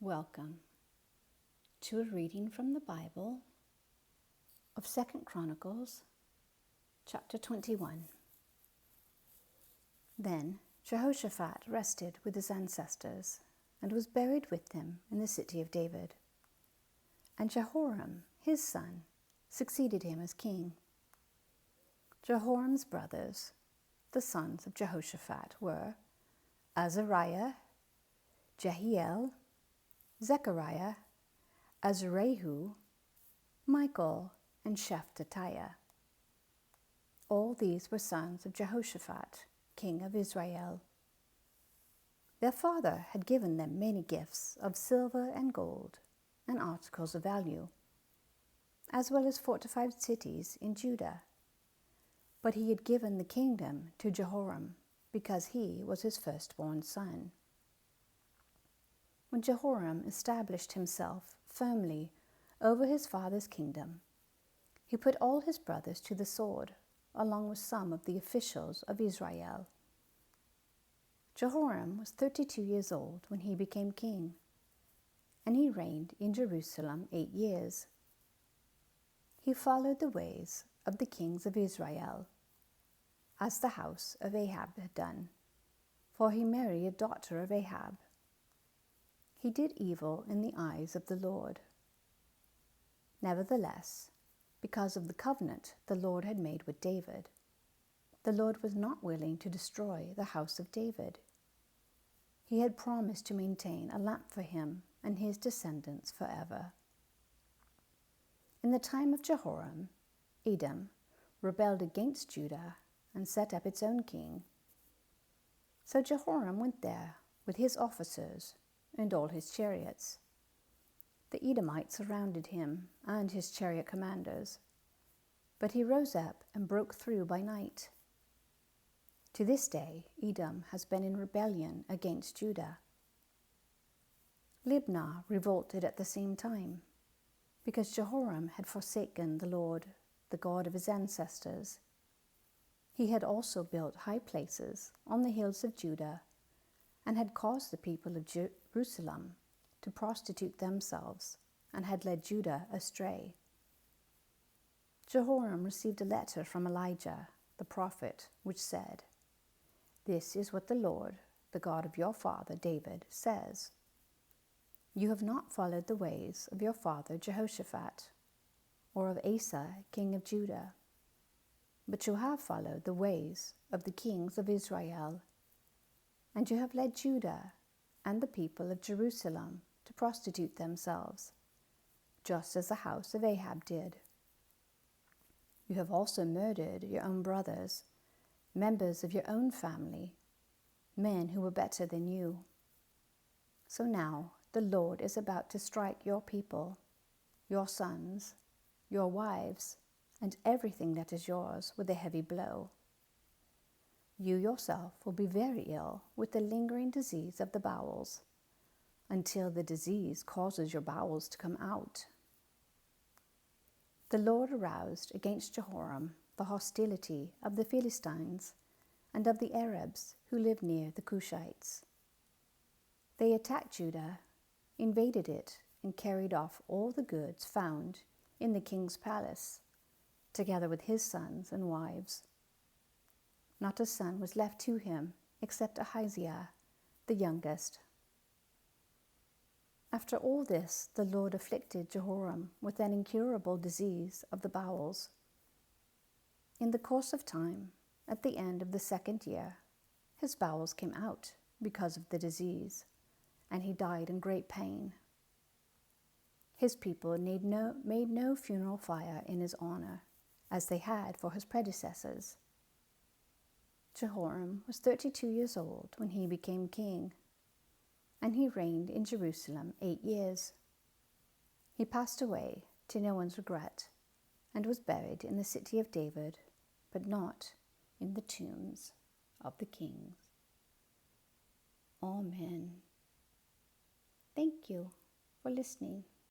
Welcome to a reading from the Bible of 2 Chronicles Chapter 21. Then Jehoshaphat rested with his ancestors and was buried with them in the city of David. And Jehoram, his son, succeeded him as king. Jehoram's brothers, the sons of Jehoshaphat, were Azariah, Jehiel, Zechariah, Azariah, Michael, and Shephatiah. All these were sons of Jehoshaphat, king of Israel. Their father had given them many gifts of silver and gold and articles of value, as well as fortified cities in Judah. But he had given the kingdom to Jehoram because he was his firstborn son. When Jehoram established himself firmly over his father's kingdom, he put all his brothers to the sword, along with some of the officials of Israel. Jehoram was 32 years old when he became king, and he reigned in Jerusalem 8 years. He followed the ways of the kings of Israel, as the house of Ahab had done, for he married a daughter of Ahab. He did evil in the eyes of the Lord. Nevertheless, because of the covenant the Lord had made with David, the Lord was not willing to destroy the house of David. He had promised to maintain a lamp for him and his descendants forever. In the time of Jehoram, Edom rebelled against Judah and set up its own king. So Jehoram went there with his officers and all his chariots. The Edomites surrounded him and his chariot commanders, but he rose up and broke through by night. To this day, Edom has been in rebellion against Judah. Libnah revolted at the same time, because Jehoram had forsaken the Lord, the God of his ancestors. He had also built high places on the hills of Judah and had caused the people of Jerusalem to prostitute themselves and had led Judah astray. Jehoram received a letter from Elijah, the prophet, which said, "This is what the Lord, the God of your father David, says. You have not followed the ways of your father Jehoshaphat, or of Asa, king of Judah, but you have followed the ways of the kings of Israel, and you have led Judah and the people of Jerusalem to prostitute themselves, just as the house of Ahab did. You have also murdered your own brothers, members of your own family, men who were better than you. So now the Lord is about to strike your people, your sons, your wives, and everything that is yours with a heavy blow. You yourself will be very ill with the lingering disease of the bowels, until the disease causes your bowels to come out." The Lord aroused against Jehoram the hostility of the Philistines and of the Arabs who lived near the Cushites. They attacked Judah, invaded it, and carried off all the goods found in the king's palace, together with his sons and wives. Not a son was left to him except Ahaziah, the youngest. After all this, the Lord afflicted Jehoram with an incurable disease of the bowels. In the course of time, at the end of the 2nd year, his bowels came out because of the disease, and he died in great pain. His people made no funeral fire in his honor, as they had for his predecessors. Jehoram was 32 years old when he became king, and he reigned in Jerusalem 8 years. He passed away to no one's regret and was buried in the city of David, but not in the tombs of the kings. Amen. Thank you for listening.